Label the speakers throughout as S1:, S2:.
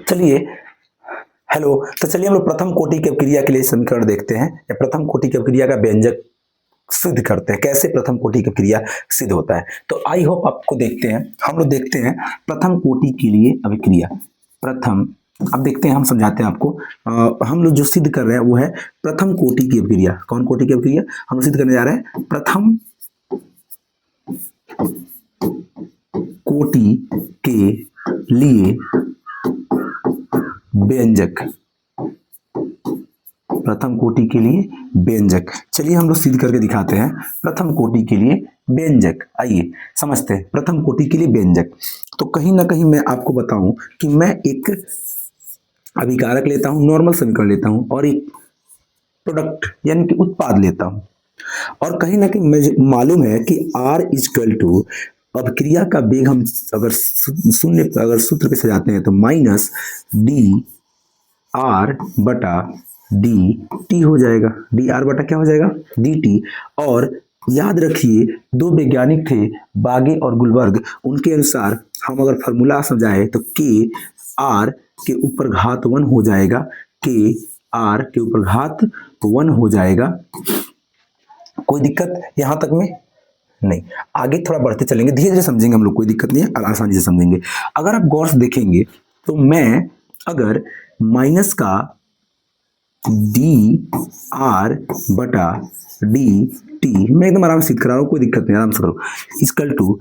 S1: चलिए हेलो। तो चलिए हम लोग प्रथम कोटि की अपक्रिया के लिए समीकरण देखते हैं या प्रथम कोटि की अपक्रिया का व्यंजक सिद्ध करते हैं। कैसे प्रथम कोटि की अपक्रिया सिद्ध होता है, तो आई होप आपको देखते हैं। हम लोग देखते हैं प्रथम कोटि के लिए अभिक्रिया। प्रथम, अब देखते हैं, हम समझाते हैं आपको। हम लोग जो सिद्ध कर रहे हैं वो है प्रथम कोटि की अपक्रिया। कौन कोटि की अपक्रिया हम लोग सिद्ध करने जा रहे हैं? प्रथम कोटि के लिए व्यंजक। प्रथम कोटि के लिए व्यंजक। चलिए हम लोग सिद्ध करके दिखाते हैं प्रथम कोटि के लिए व्यंजक। आइए समझते हैं प्रथम कोटि के लिए व्यंजक। तो कहीं ना कहीं मैं आपको बताऊं कि मैं एक अभिकारक लेता हूं, नॉर्मल समीकरण लेता हूं, और एक प्रोडक्ट यानी कि उत्पाद लेता हूं, और कहीं ना कहीं मुझे मालूम है कि R इजकल टू अपक्रिया का वेग हम अगर शून्य अगर सूत्र पे सजाते हैं तो माइनस डी आर बटा डी टी हो जाएगा। डी आर बटा क्या हो जाएगा? D T. और याद रखिए दो वैज्ञानिक थे, बागे और गुलबर्ग। उनके अनुसार हम अगर फॉर्मूला समझाए तो के आर के ऊपर घात 1 हो जाएगा। के आर के ऊपर घात 1 हो जाएगा। कोई दिक्कत यहां तक में नहीं। आगे थोड़ा बढ़ते चलेंगे, धीरे धीरे समझेंगे हम लोग, कोई दिक्कत नहीं है, आसानी से समझेंगे। अगर आप गौर से देखेंगे तो मैं अगर माइनस का डी आर बटा डी टी, मैं एकदम आराम से सिद्ध करा रहा हूं, कोई दिक्कत नहीं, आराम से करो। इक्वल टू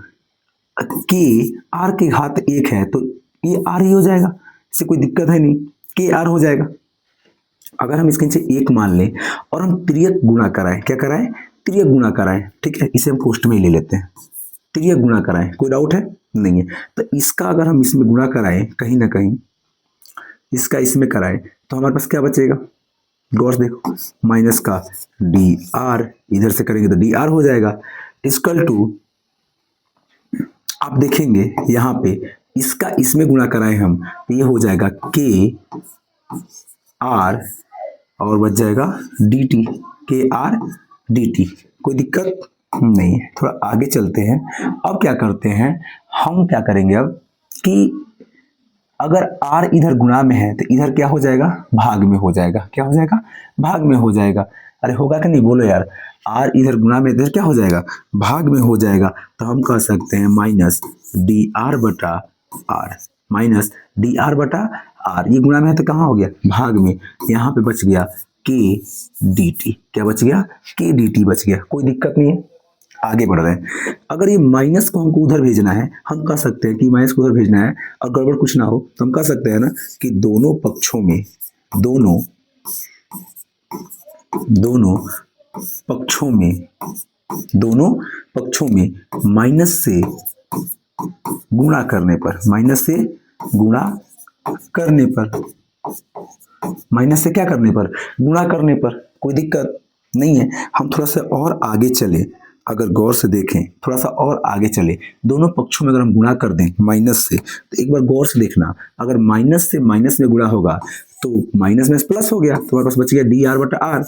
S1: के आर के घात 1 है तो ये आर ही हो जाएगा, इससे कोई दिक्कत है नहीं, के आर हो जाएगा। अगर हम इसके नीचे 1 मान लें और हम तिर्यक गुणा कराएं, क्या कराएं? तिर्यक गुणा कराएं, ठीक है, इसे हम पोस्ट में ही ले लेते हैं। तिर्यक गुणा कराएं, कोई डाउट है? नहीं है। तो इसका अगर हम इसमें गुणा कराएं, कहीं ना कहीं इसका इसमें कराएं, तो हमारे पास क्या बचेगा? गौर से देखो, माइनस का डी आर, इधर से करेंगे तो डी आर हो जाएगा। इक्वल टू, आप देखेंगे यहां पे इसका इसमें गुणा कराएं हम तो ये हो जाएगा के आर और बच जाएगा डी टी, के आर डी टी। कोई दिक्कत नहीं है। थोड़ा आगे चलते हैं। अब क्या करते हैं, हम क्या करेंगे अब कि अगर r इधर गुणा में है तो इधर क्या हो जाएगा? भाग में हो जाएगा। क्या हो जाएगा? भाग में हो जाएगा। अरे होगा कि नहीं, बोलो यार। r इधर गुणा में, इधर क्या हो जाएगा? भाग में हो जाएगा। तो हम कह सकते हैं माइनस डी आर बटा आर, माइनस डी आर बटा आर। ये गुणा में है तो कहाँ हो गया? भाग में। यहाँ पे बच गया के डी टी। क्या बच गया? के डी टी बच गया। कोई दिक्कत नहीं है, आगे बढ़ रहे हैं। अगर ये माइनस को हमको उधर भेजना है, हम कह सकते हैं कि माइनस को उधर भेजना है और गड़बड़ कुछ ना हो तो हम कह सकते हैं ना कि दोनों पक्षों में, दोनों पक्षों में माइनस से गुणा करने पर, माइनस से गुणा करने पर, माइनस से क्या करने पर? गुणा करने पर। कोई दिक्कत नहीं है। हम थोड़ा सा और आगे चले, अगर गौर से देखें, थोड़ा सा और आगे चले, दोनों पक्षों में अगर हम गुणा कर दें माइनस से, तो एक बार गौर से देखना, अगर माइनस से माइनस में गुणा होगा तो माइनस में प्लस हो गया, तो हमारे पास बच गया डी आर बटा आर।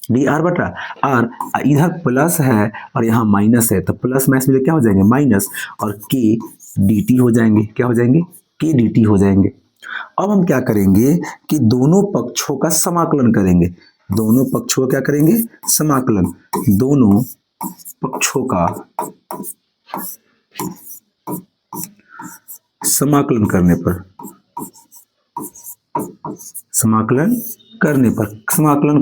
S1: डी आर बटा आर, इधर प्लस है और यहाँ माइनस है, तो प्लस माइनस में क्या हो जाएंगे? माइनस, और के डी टी हो जाएंगे। क्या हो जाएंगे? के डी टी हो जाएंगे। अब हम क्या करेंगे कि दोनों पक्षों का समाकलन करेंगे। दोनों पक्षों का क्या करेंगे? समाकलन। दोनों पक्षों का समाकलन करने पर, समाकलन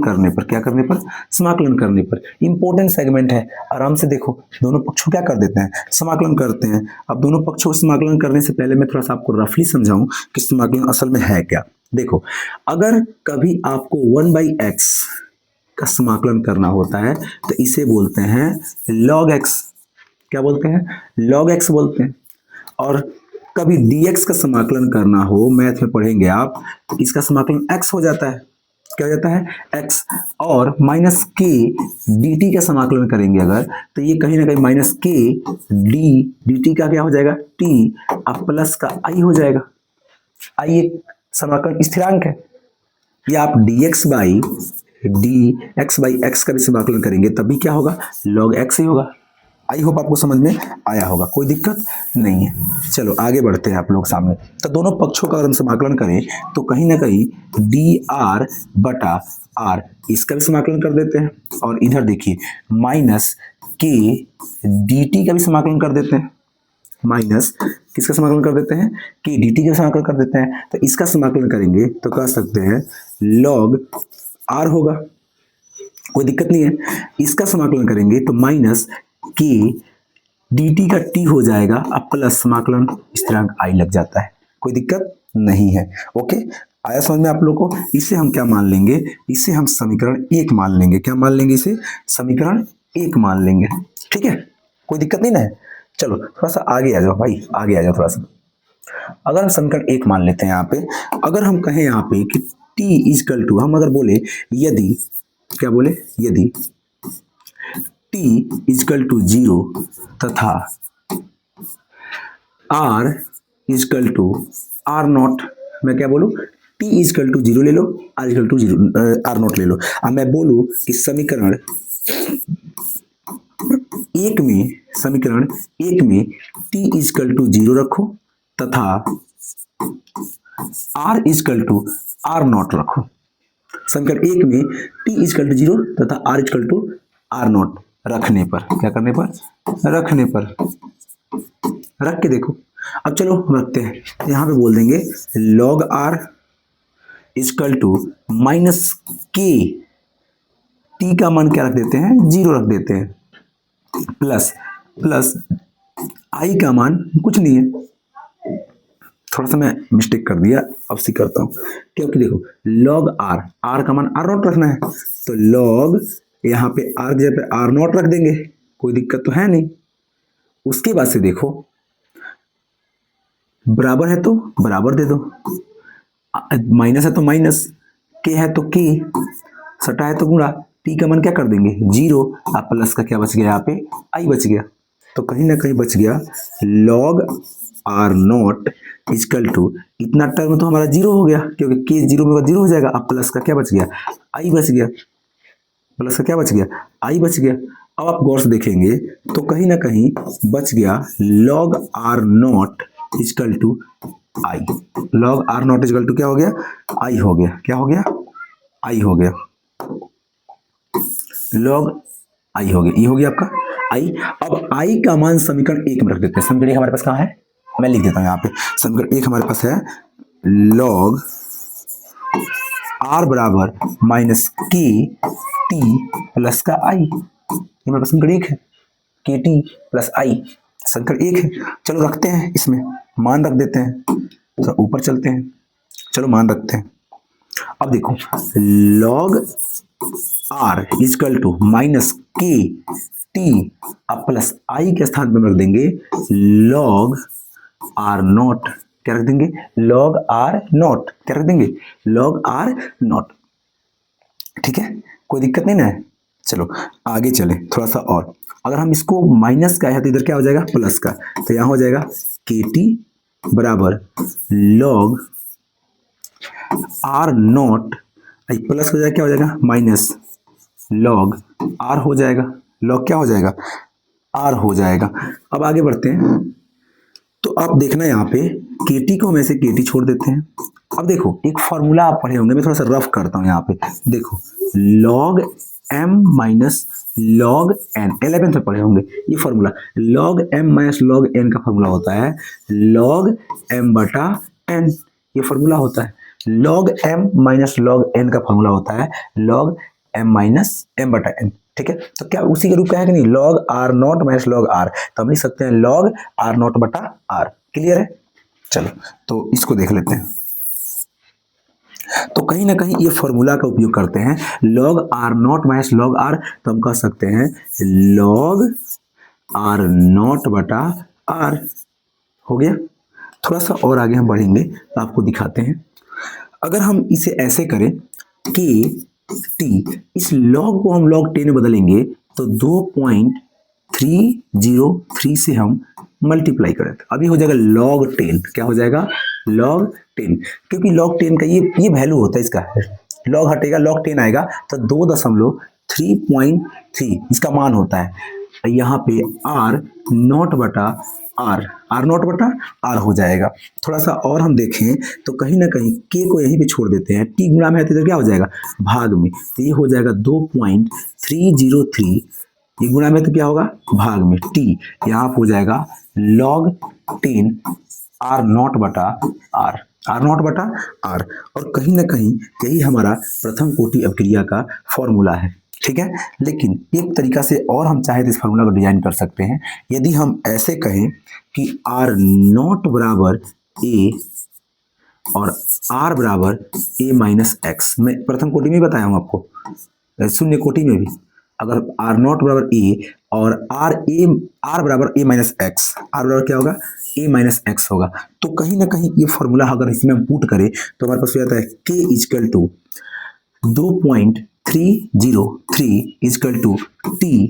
S1: करने पर क्या करने पर? समाकलन करने पर। इंपॉर्टेंट सेगमेंट है, आराम से देखो। दोनों पक्षों क्या कर देते हैं? समाकलन करते हैं। अब दोनों पक्षों को समाकलन करने से पहले मैं थोड़ा सा आपको रफली समझाऊं कि समाकलन असल में है क्या। देखो, अगर कभी आपको 1/x का समाकलन करना होता है तो इसे बोलते हैं log x। क्या बोलते हैं? log x बोलते हैं। और कभी dx का समाकलन करना हो, मैथ में पढ़ेंगे आप, तो इसका समाकलन x हो जाता है। क्या हो जाता है? x। और माइनस के डी टी का समाकलन करेंगे अगर, तो ये कहीं ना कहीं माइनस के डी टी का क्या हो जाएगा? t, अब प्लस का i हो जाएगा। i एक समाकलन स्थिरांक है। या आप dx बाई x का भी समाकलन करेंगे तब भी क्या होगा? log x ही होगा। आई होप आपको समझ में आया होगा, कोई दिक्कत नहीं है। चलो आगे बढ़ते हैं आप लोग सामने। तो दोनों पक्षों का अगर हम समाकलन करें तो कहीं ना कहीं डी आर बटा आर, इसका भी समाकलन कर देते हैं, और इधर देखिए माइनस के डी टी का भी समाकलन कर देते हैं, माइनस किसका समाकलन कर देते हैं, के डी टी का समाकलन कर देते हैं। तो इसका समाकलन करेंगे तो कह सकते हैं लॉग आर होगा, कोई दिक्कत नहीं है। इसका समाकलन करेंगे तो माइनस के डी टी का टी हो जाएगा, अब प्लस समाकलन स्थिरांक आई लग जाता है, कोई दिक्कत नहीं है। ओके, आया समझ में आप लोग को। इसे हम क्या मान लेंगे, इसे हम समीकरण 1 मान लेंगे। क्या मान लेंगे, इसे समीकरण 1 मान लेंगे, ठीक है, कोई दिक्कत नहीं ना है। चलो थोड़ा सा आगे आ जाओ भाई, आगे आ जाओ थोड़ा सा। अगर हम समीकरण 1 मान लेते हैं यहाँ पे, अगर हम कहें यहाँ पे कि t इजकल टू, हम अगर बोले यदि, क्या बोले, यदि t इजकल टू 0 तथा r is equal to r naught, मैं क्या बोलूँ, t इजकल टू 0 ले लो, r is equal to 0 r naught ले लो। अब मैं बोलूँ कि समीकरण 1 में, समीकरण 1 में t इजकल टू 0 रखो तथा r is equal to r naught रखो। समीकरण 1 में t इजकल टू 0 तथा r is equal to r naught रखने पर, क्या करने पर, रखने पर, रख के देखो। अब चलो रखते हैं, यहाँ पे बोल देंगे log r is equal to minus K, t का मान क्या रख देते हैं, 0 रख देते हैं, प्लस प्लस i का मान कुछ नहीं है, थोड़ा सा मैं मिस्टेक कर दिया, अब सी करता हूँ, क्योंकि देखो log r का मान r नॉट रखना है, तो log यहाँ पे r की जगह पे r नॉट रख देंगे, कोई दिक्कत तो है नहीं। उसके बाद से देखो बराबर है तो बराबर दे दो, माइनस है तो माइनस, के है तो के, सटा है तो गुणा, t का मान क्या कर देंगे 0, अब प्लस का क्या बच गया, यहाँ पे i बच गया, तो कहीं ना कहीं बच गया log r naught is equal to, इतना टर्म तो हमारा 0 हो गया, क्योंकि के 0 में 0 हो जाएगा, अब प्लस का क्या बच गया, i बच गया, प्लस का क्या बच गया, i बच गया। अब आप गौर से देखेंगे तो कहीं ना कहीं बच गया log r naught is equal to i, log r naught is equal to क्या हो गया, i हो गया, क्या हो गया, i हो गया, log i हो गया, ये हो गया आपका i। अब i का मान समीकरण 1 में रख देते हैं, समीकरण 1 हमारे पास कहाँ है, मैं लिख देता हूँ यहाँ पे, समीकरण 1 हमारे पास है log r बराबर माइनस के टी प्लस का i, ये हमारे पास समीकरण 1 है, के टी प्लस i, समीकरण 1 है। चलो रखते हैं, इसमें मान रख देते हैं, तो ऊपर चलते हैं, चलो मान रखते हैं। अब देखो log r is equal to minus k t, अब प्लस i के स्थान पर रख देंगे log r नॉट, क्या रख देंगे, log r नॉट, क्या रख देंगे, log r नॉट, ठीक है, कोई दिक्कत नहीं ना है। चलो आगे चले थोड़ा सा और, अगर हम इसको माइनस का है तो इधर क्या हो जाएगा, प्लस का, तो यहाँ हो जाएगा के टी बराबर log r नॉट, प्लस हो जाएगा, क्या हो जाएगा, माइनस log r हो जाएगा, log क्या हो जाएगा, r हो जाएगा। अब आगे बढ़ते हैं, तो आप देखना यहाँ पे KT को हम ऐसे KT छोड़ देते हैं। अब देखो एक फॉर्मूला आप पढ़े होंगे, मैं थोड़ा सा रफ करता हूँ यहाँ पे, देखो log m minus log n, 11th में पढ़े होंगे ये formula, log m minus log n का फॉर्मूला होता है log m बटा n, ये फॉर्मूला होता है log m minus log n का फॉर्मूला होता है log m माइनस m बटा n, ठीक है। तो क्या उसी के रूप का है कि नहीं, log r not minus log r, तो हम लिख सकते हैं log r नॉट बटा r, क्लियर है। चलो तो इसको देख लेते हैं, तो कहीं ना कहीं ये फॉर्मूला का उपयोग करते हैं log r not minus log r, तो हम कह सकते हैं log r नॉट बटा r, हो गया। थोड़ा सा और आगे हम बढ़ेंगे तो आपको दिखाते हैं, अगर हम इसे ऐसे करें कि t, इस log को हम log 10 में बदलेंगे तो 2.303 से हम मल्टीप्लाई करें तो अभी हो जाएगा log 10, क्या हो जाएगा log 10, क्योंकि log 10 का ये वैल्यू होता है इसका, log हटेगा log 10 आएगा तो 2.3.3 इसका मान होता है। यहाँ पे आर नॉट बटा आर, आर नॉट बटा आर हो जाएगा। थोड़ा सा और हम देखें तो कहीं ना कहीं के को यहीं पे छोड़ देते हैं, टी गुणा में है तो क्या हो जाएगा भाग में, तो ये हो जाएगा 2.303, ये गुणा में तो क्या होगा भाग में, टी यहाँ हो जाएगा log 10 आर नॉट बटा आर, आर नॉट बटा आर। और कहीं ना कहीं यही हमारा प्रथम कोटि अपक्रिया का फॉर्मूला है, ठीक है। लेकिन एक तरीका से और हम चाहे तो इस फॉर्मूला को डिजाइन कर सकते हैं। यदि हम ऐसे कहें कि आर नॉट बराबर ए और आर बराबर ए माइनस एक्स, मैं प्रथम कोटि में बताया हूं आपको, शून्य कोटि में भी अगर आर नॉट बराबर ए और आर बराबर ए माइनस एक्स, आर बराबर क्या होगा ए माइनस एक्स होगा, तो कहीं ना कहीं ये फॉर्मूला अगर इसमें हम पुट करें तो हमारे पास हो जाता है k is equal to 2.303 is equal to t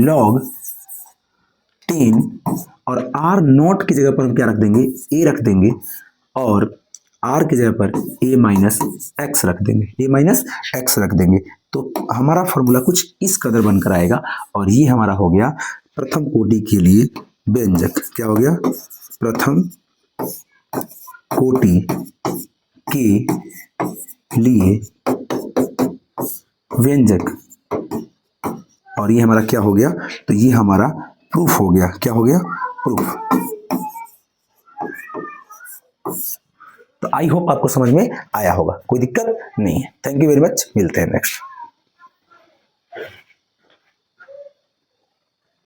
S1: log 10 और आर नॉट की जगह पर हम क्या रख देंगे ए रख देंगे और आर की जगह पर ए माइनस एक्स रख देंगे, ए माइनस एक्स रख देंगे। तो हमारा फॉर्मूला कुछ इस कदर बनकर आएगा और ये हमारा हो गया प्रथम कोटि के लिए व्यंजक। क्या हो गया प्रथम कोटि के लिए व्यंजक, और ये हमारा क्या हो गया, तो ये हमारा प्रूफ हो गया। क्या हो गया प्रूफ। तो आई होप आपको समझ में आया होगा, कोई दिक्कत नहीं है। थैंक यू वेरी मच, मिलते हैं नेक्स्ट।